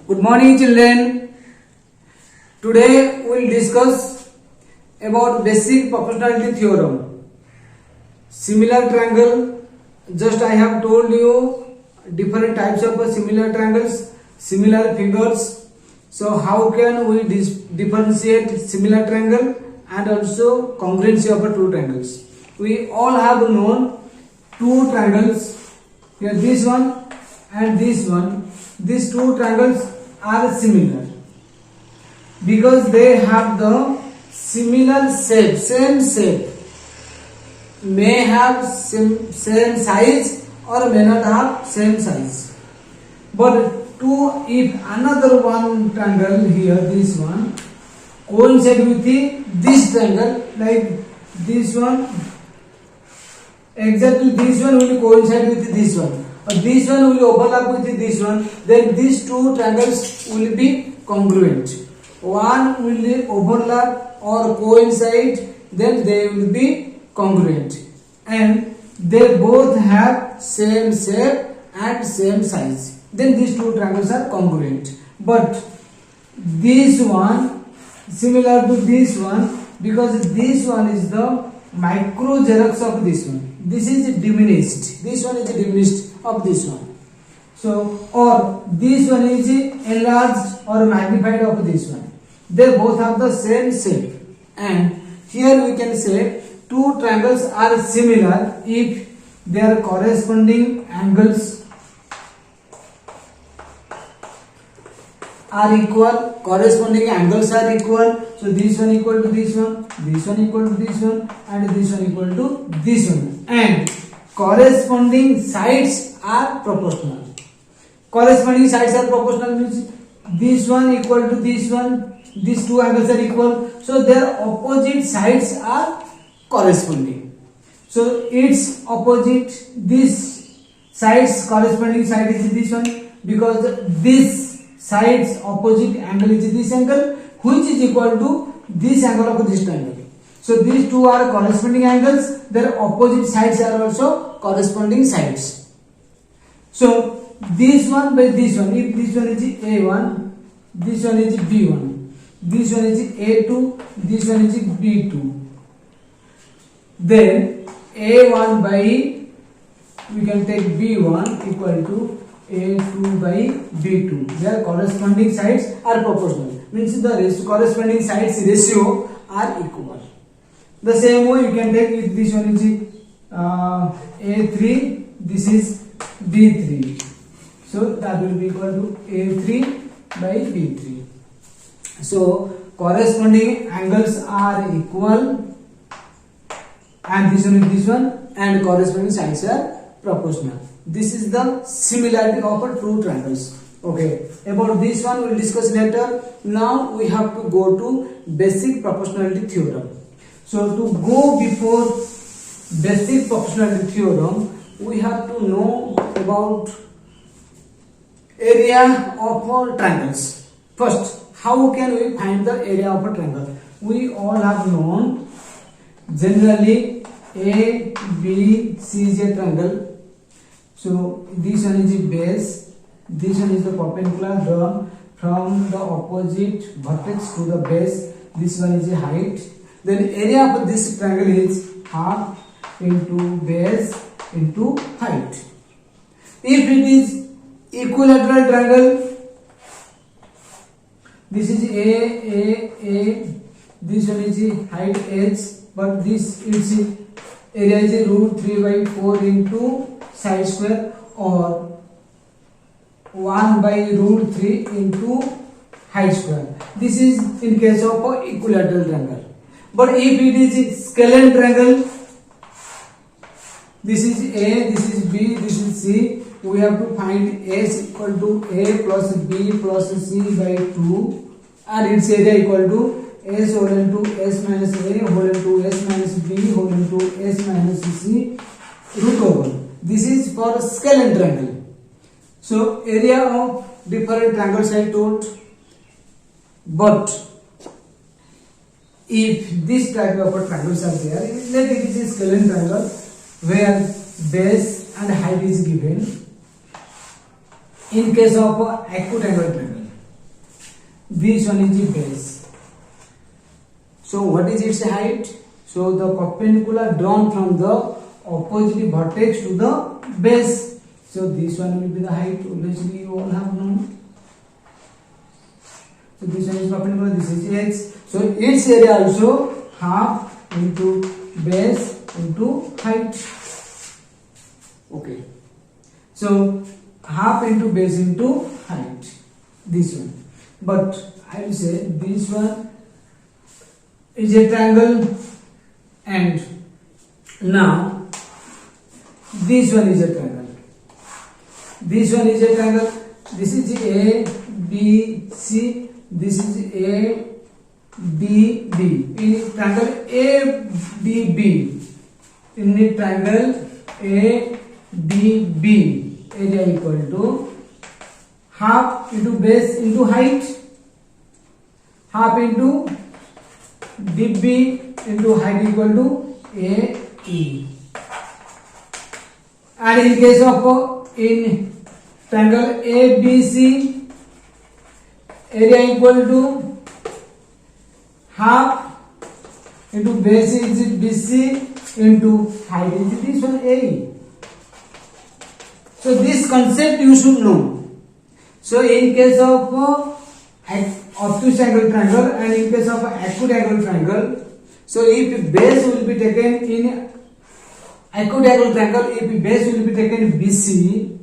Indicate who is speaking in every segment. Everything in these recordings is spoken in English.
Speaker 1: Good morning, children. Today we will discuss about basic proportionality theorem. Similar triangle. Just I have told you different types of similar triangles, similar figures. So how can we differentiate similar triangle and also congruency of two triangles? We all have known two triangles. Here this one and this one. These two triangles are similar because they have the similar shape, same shape. May have same size or may not have same size. But if another one triangle here, this one, coincide with this triangle, like this one, exactly this one will coincide with this one, or this one will overlap with this one, then these two triangles will be congruent. One will overlap or coincide, then they will be congruent, and they both have same shape and same size, then these two triangles are congruent. But this one similar to this one because this one is the micro xerox of this one. This is diminished. This one is diminished of this one. So, or this one is enlarged or magnified of this one. They both have the same shape. And here we can say two triangles are similar if their corresponding angles are equal. Corresponding angles are equal. So this one equal to this one equal to this one, and this one equal to this one. And corresponding sides are proportional. Corresponding sides are proportional means this one equal to this one. These two angles are equal. So their opposite sides are corresponding. So its opposite, this side's corresponding side is this one, because this side's opposite angle is this angle, which is equal to this angle of this triangle. So these two are corresponding angles. Their opposite sides are also corresponding sides. So this one by this one, if this one is A1, this one is B1, this one is A2, this one is B2, then A1 by, we can take B1 equal to A2 by B2. Their corresponding sides are proportional, means the corresponding sides ratio are equal. The same way you can take if this one is A3, this is B3. So that will be equal to A3 by B3. So corresponding angles are equal, and this one is this one, and corresponding sides are proportional. This is the similarity of two triangles. Okay, about this one we will discuss later. Now we have to go to basic proportionality theorem. So to go before basic proportionality theorem, we have to know about area of triangles. First, how can we find the area of a triangle? We all have known generally A, B, C is a triangle. So this one is the base, this one is the perpendicular drawn from the opposite vertex to the base. This one is the height. Then area of this triangle is half into base into height. If it is equilateral triangle, this is A, this one is the height h, but this its area is root 3 by 4 into side square, or 1 by root 3 into height square. This is in case of equilateral triangle. But if it is scalene triangle, this is A, this is B, this is C, we have to find S equal to A plus B plus C by 2, and its area equal to S whole into S minus A whole into S minus B whole into S minus C root over. This is for scalene triangle. So area of different triangles I told. But if this type of triangles are there, let it is a scalene triangle where base and height is given. In case of acute angle triangle, This one is the base. So what is its height? So the perpendicular drawn from the opposite vertex to the base. So this one will be the height. Obviously you all have known. So this one is perpendicular, this is x. So its area also half into base into height. Okay. So half into base into height. This one. But I will say this one is a triangle, and now this one is a triangle. This one is a triangle. This is A, B, C. This is A, D, B. In triangle A, D, B. In the triangle A, D, B, area equal to half into base into height, half into dB into height equal to AE. And in case of in triangle ABC, area equal to half into base is BC into height is this one AE. So this concept you should know. So in case of obtuse angle triangle and in case of acute angle triangle, so if base will be taken in acute angle triangle, if base will be taken BC,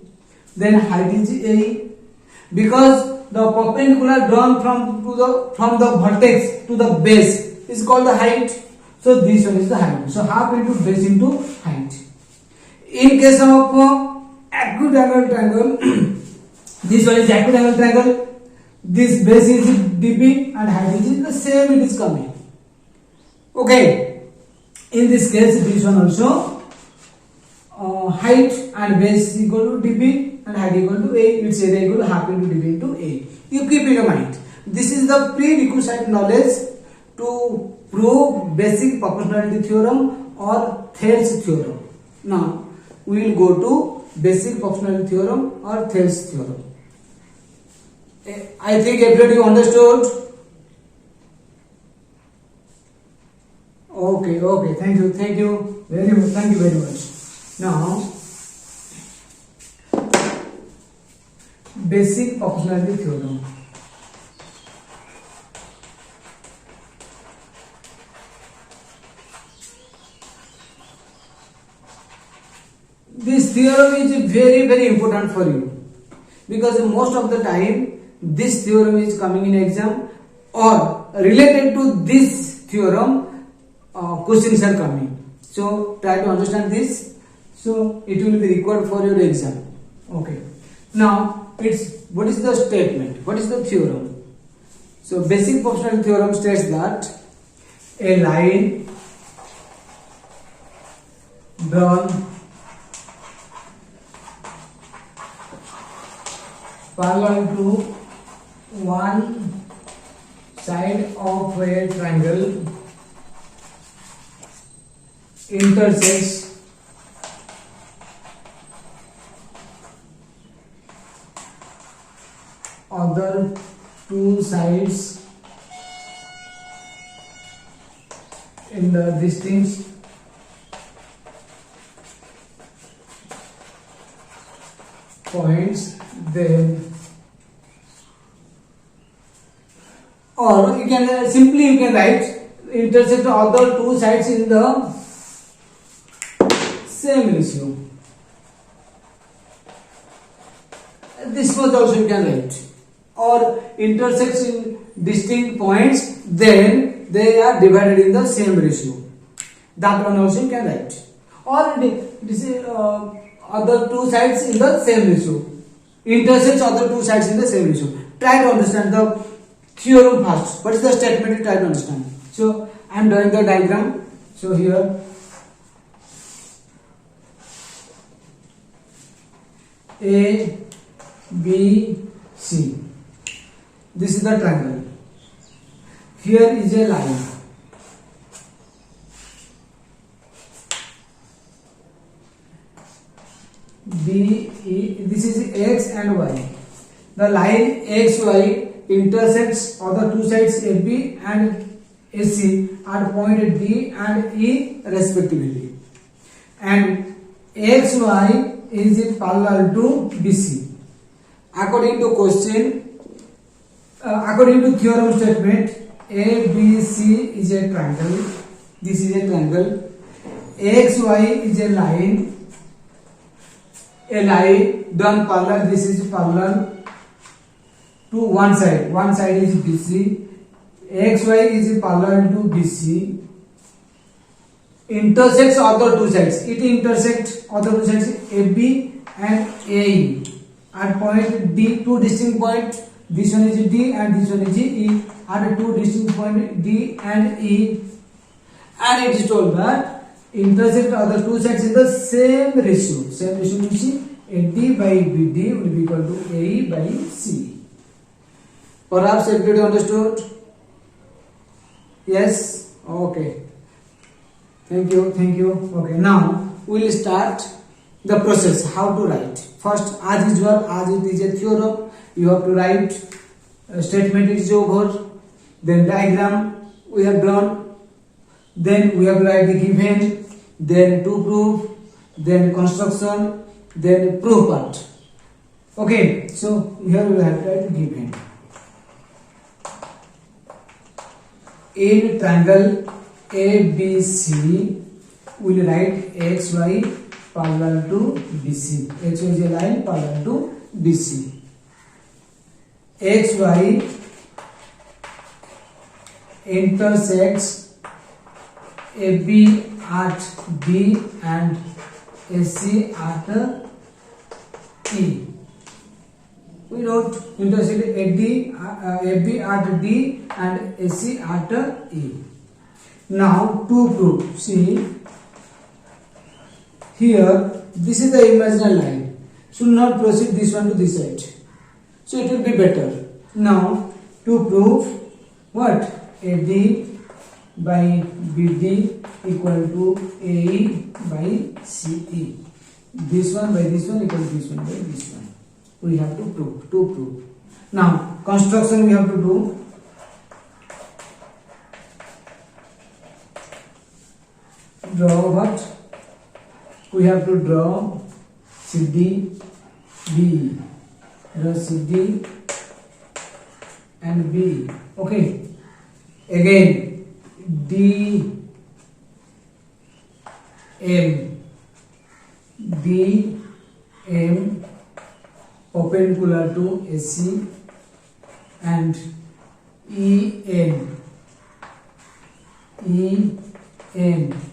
Speaker 1: then height is AE, because the perpendicular drawn from the vertex to the base is called the height. So this one is the height. So half into base into height. In case of acute angle triangle, this one is acute angle triangle. This base is dB and height is the same. It is coming. Okay. In this case, this one also height and base is equal to dB and height equal to A. Its area equal to half into dB into A. You keep in your mind. This is the prerequisite knowledge to prove basic proportionality theorem or Thales theorem. Now we will go to basic proportionality theorem or Thales theorem. I think everybody understood. Okay. Thank you very much. Thank you very much. Now, basic proportionality theorem. This theorem is very important for you, because most of the time this theorem is coming in exam, or related to this theorem questions are coming. So try to understand this. So it will be required for your exam. Okay. Now what is the statement? What is the theorem? So basic proportionality theorem states that a line drawn parallel to one side of a triangle intersects other two sides in the distinct points, then, or you can simply write intersect other two sides in the same ratio. This much also you can write. Or intersects in distinct points, then they are divided in the same ratio. That one also you can write. Or this is other two sides in the same ratio. Intersects other two sides in the same ratio. Try to understand the theorem first. What is the statement? You try to understand. So I am drawing the diagram. So here A, B, C. This is the triangle. Here is a line. D, E, this is X and Y. The line XY intersects of the two sides AB and AC at point D and E respectively, and XY is parallel to BC. According to question, according to theorem statement, ABC is a triangle. This is a triangle. XY is a line done parallel. This is parallel to one side. One side is BC. XY is parallel to BC. Intersects other two sides. It intersects other two sides AB and AE at point D. Two distinct points. This one is D and this one is E. At two distinct points D and E. And it is told that intersect other two sides in the same ratio. Same ratio means AD by BD will be equal to AE by CE. Perhaps everybody understood? Yes? Okay. Thank you. Okay, now we will start the process how to write. First, as usual, as it is a theorem, you have to write statement is over, then diagram we have drawn, then we have to write the given, then to prove, then construction, then proof part. Okay, so here we have to write the given. In triangle ABC, we will write XY parallel to BC. XY is a line parallel to BC. XY intersects AB at D and AC at E. We wrote intersect AB at D and AC at E. Now to prove, see here, this is the imaginary line. Should not proceed this one to this side. So it will be better. Now to prove what? AD by BD equal to AE by CE. This one by this one equal to this one by this one. We have to prove. Now construction we have to do. Draw what? We have to draw CD, B. Draw CD and B. Okay. Again, D, M perpendicular to AC and EN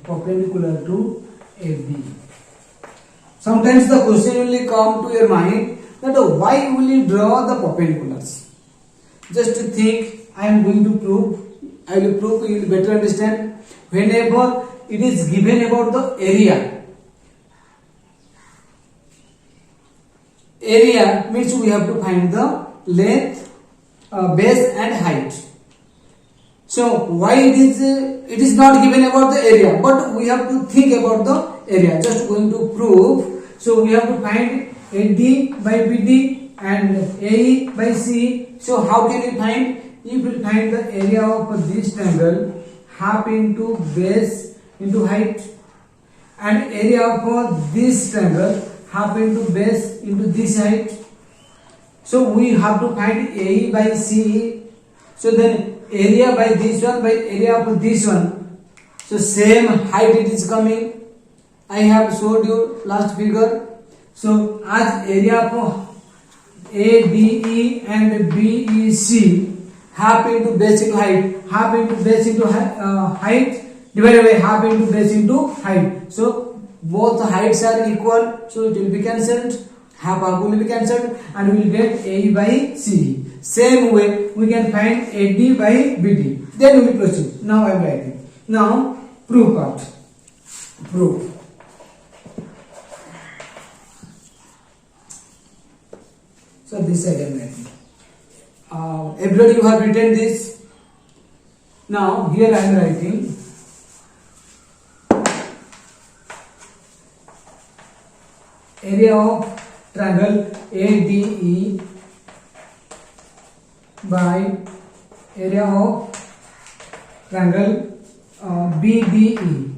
Speaker 1: perpendicular to AB. Sometimes the question will come to your mind that why will you draw the perpendiculars? Just to think, I am going to prove. I will prove, you will better understand. Whenever it is given about the area means we have to find the length, base and height. So why it is not given about the area, but we have to think about the area. Just going to prove. So we have to find AD by BD and AE by CE. So how can we find? You will find the area of this triangle half into base into height, and area of this triangle half into base into this height. So we have to find AE by CE. So then area by this one by area of this one. So same height it is coming. I have showed you last figure. So as area of ADE and BEC half into base into height, half into base into height divided by half into base into height. So both heights are equal, so it will be cancelled. Half will be cancelled, and we will get AE by CE. Same way we can find AD by BD. Then we will proceed. Now I am writing. Now proof part. Proof. So this side I am writing. Everybody you have written this. Now here I am writing area of triangle ADE by area of triangle BDE.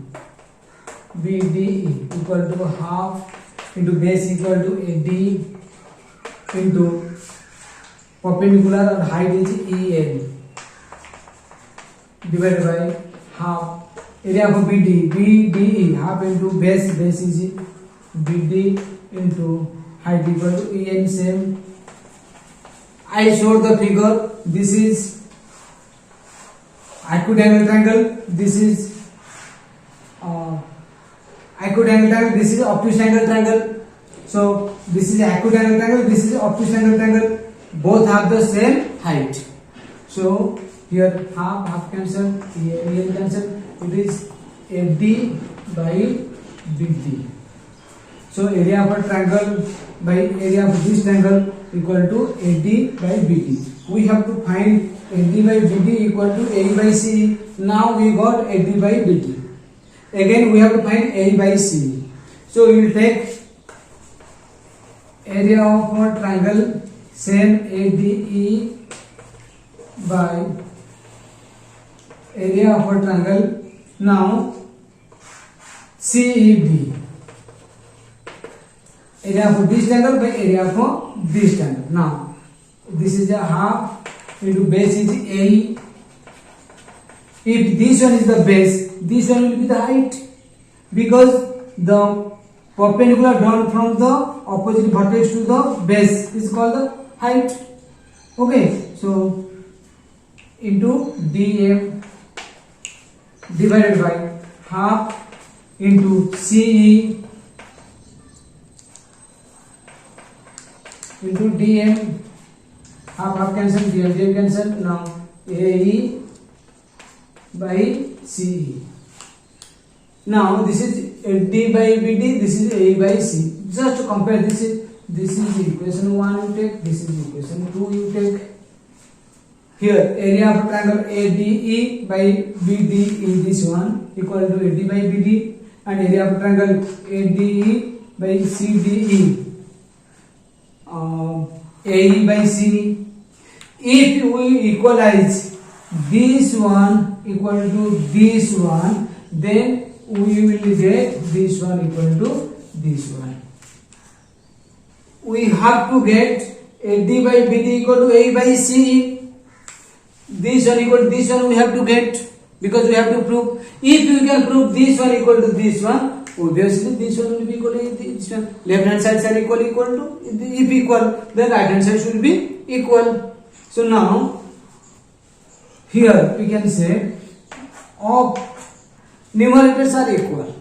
Speaker 1: BDE equal to half into base equal to AD into perpendicular or height is EL divided by half area of BDE half into base is BD into height equal to EN. Same I showed the figure. This is acute angle triangle, this is acute angle triangle, this is obtuse angle triangle. So this is acute angle triangle, this is obtuse angle triangle, both have the same height. So here half cancel, here cancel, it is AD by BD. So area of a triangle by area of this triangle equal to AD by BD. We have to find AD by BD equal to A by C. Now we got AD by BD. Again we have to find A by C. So we will take area of a triangle same ADE by area of a triangle. Now CED. Area of this triangle by area of this triangle. Now this is a half into base is A. If this one is the base, this one will be the height, because the perpendicular drawn from the opposite vertex to the base is called the height. Okay, so into DM divided by half into CE into DM, half cancel, DM cancel. Now AE by CE. Now this is AD by BD, this is A by C. Just to compare, this is equation 1 you take, this is equation 2 you take. Here area of triangle ADE by BD is this one equal to AD by BD, and area of triangle ADE by CDE AE by CE. If we equalize this one equal to this one, then we will get this one equal to this one. We have to get AD by BD equal to A by CE. This one equal to this one we have to get, because we have to prove. If we can prove this one equal to this one, obviously this one will be equal to this one. Left hand side are equal to, if equal, then right hand side should be equal. So now here we can say of numerators are equal.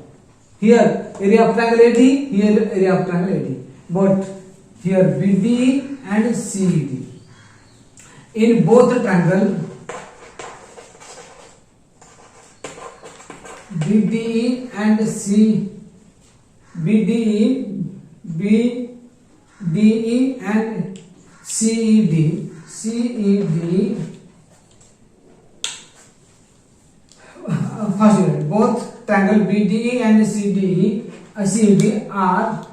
Speaker 1: Here area of triangle AD, here area of triangle AD, but here BD and CED. In both triangle BDE and BDE and CED first unit, both triangle BDE and CED are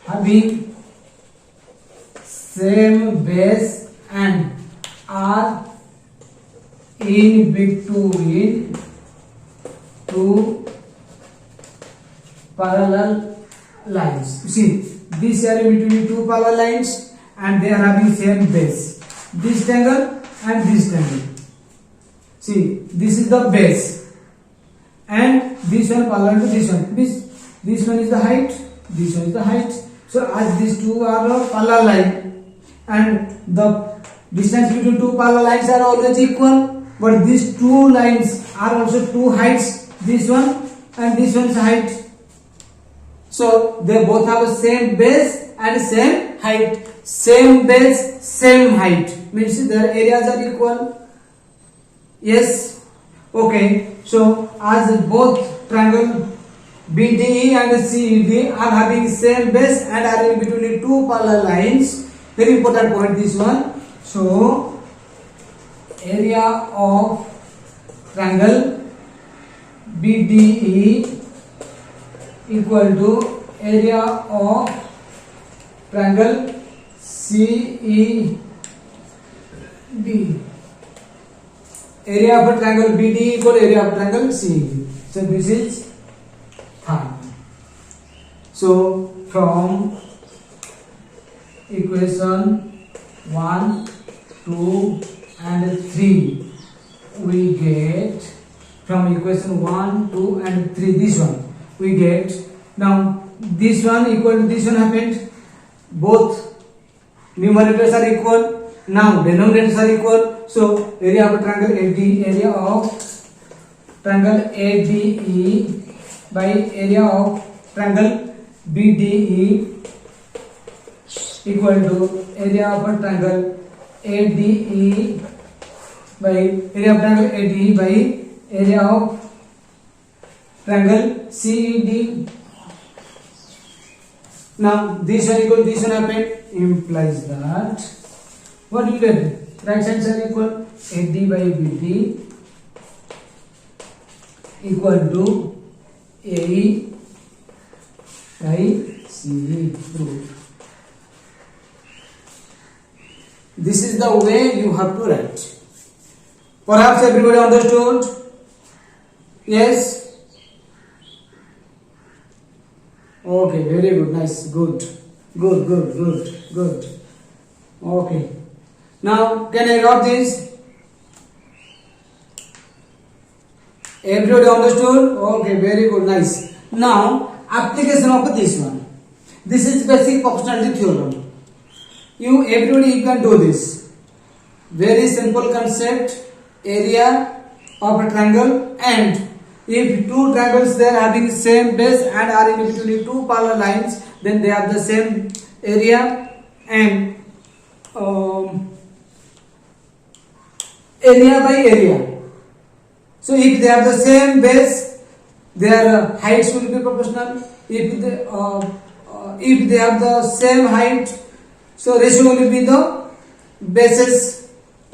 Speaker 1: having same base and are in between two parallel lines. You see, these are in between two parallel lines and they are having same base. This triangle and this triangle. See, this is the base and this one parallel to this one. This one is the height, this one is the height. So as these two are a parallel line and the distance between two parallel lines are always equal, but these two lines are also two heights, this one and this one's height. So they both have the same base and same height. Same base, same height, means their areas are equal. Yes. Okay. So as both triangle BDE and CED are having same base and are in between two parallel lines, very important point this one. So area of triangle BDE equal to area of triangle CED. Area of a triangle BD equal area of triangle CED. So this is fine. So from equation 1, 2 and 3 we get, from equation 1, 2 and 3, this one we get. Now this one equal to this one happened, both numerators are equal, now denominators are equal. So area of triangle AD, area of triangle ADE by area of triangle BDE equal to area of a triangle ADE by area of triangle ADE by area of triangle CED. Now this one equal to this one happened, implies that what you get, right sides are equal, AD by BD equal to AE by CE. This is the way you have to write. Perhaps everybody understood? Yes? Okay, very good, nice, good. Okay. Now, can I write this? Everybody understood? Okay, very good, nice. Now, application of this one. This is basic proportionality theorem. Everybody you can do this. Very simple concept. Area of a triangle, and if two triangles they are having same base and are in between two parallel lines, then they have the same area, and area by area. So if they have the same base, their heights will be proportional. If they have the same height, so ratio will be the bases.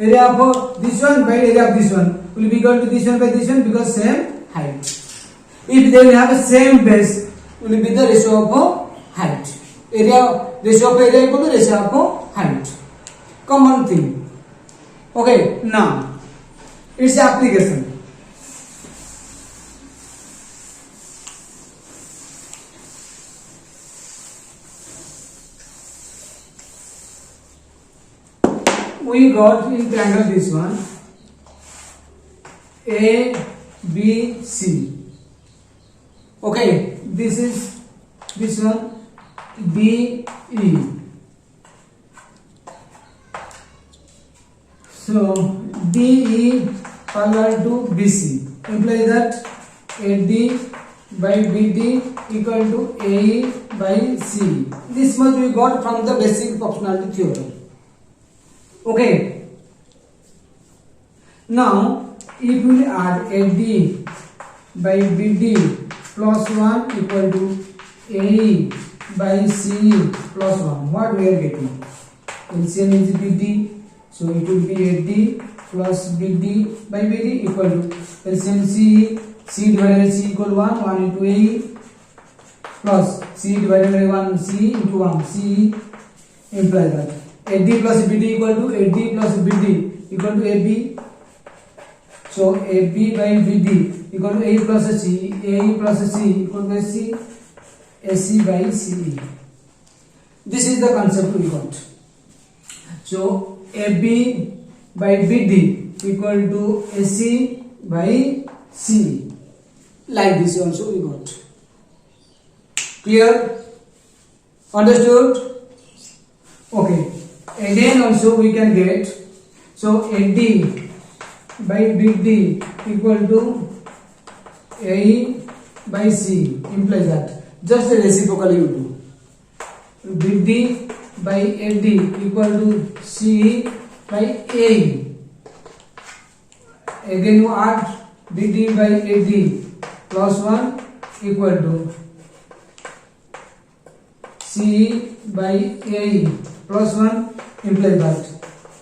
Speaker 1: Area of this one by area of this one will be equal to this one by this one because same height. If they will have the same base, will be the ratio of height. Ratio of area equal to ratio of height. Common thing. Okay, now its application. We got in triangle this one A, B, C. Okay, this is this one D, E. So DE parallel to BC implies that AD by BD equal to AE by C. This much we got from the basic proportionality theorem. Okay. Now, if we add AD by BD plus 1 equal to AE by CE plus 1, what we are getting? LCM is BD, so it will be AD plus BD by BD equal to LCM CE, C divided by C equal 1, 1 into AE plus C divided by 1, C into 1, CE implies that AD plus BD equal to AD plus BD equal to AB. So AB by BD equal to A plus C, AE plus C equal to AC, AC by CE. This is the concept we got. So AB by BD equal to AC by CE. Like this also we got. Clear? Understood? Okay. Again also we can get, so AD by BD equal to AE by C implies that just reciprocally you do. BD by AD equal to CE by AE. Again you add BD by AD plus 1 equal to CE by AE plus 1 implies that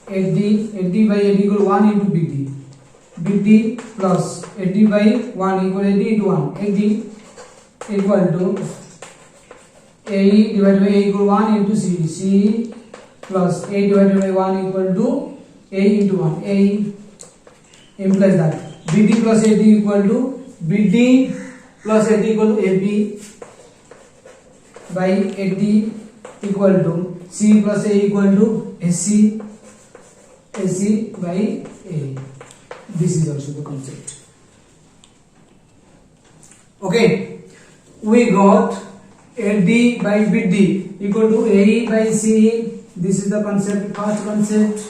Speaker 1: AD by AD equal 1 into BD. BD plus AD by 1 equal AD into 1. AD equal to AE divided by A equal 1 into CE. CE plus A divided by 1 equal to A into 1. A implies that BD plus AD equal to BD plus AD equal to AB by AD equal to C plus A equal to AC by A. This is also the concept. Okay, we got AD by BD equal to AE by CE. This is the concept, first concept.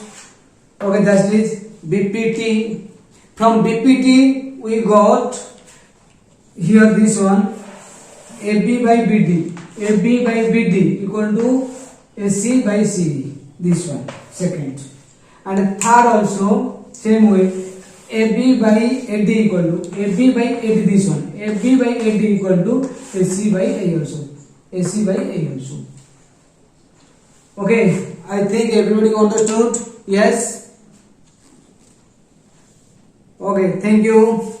Speaker 1: Okay, that is BPT. From BPT we got here this one AB by BD. AB by BD equal to AC by CE. This one, second. And third also same way. AB by AD equal to AB by AD, this one. AB by AD equal to AC by A also. AC by A also. Okay, I think everybody understood. Yes. Okay, thank you.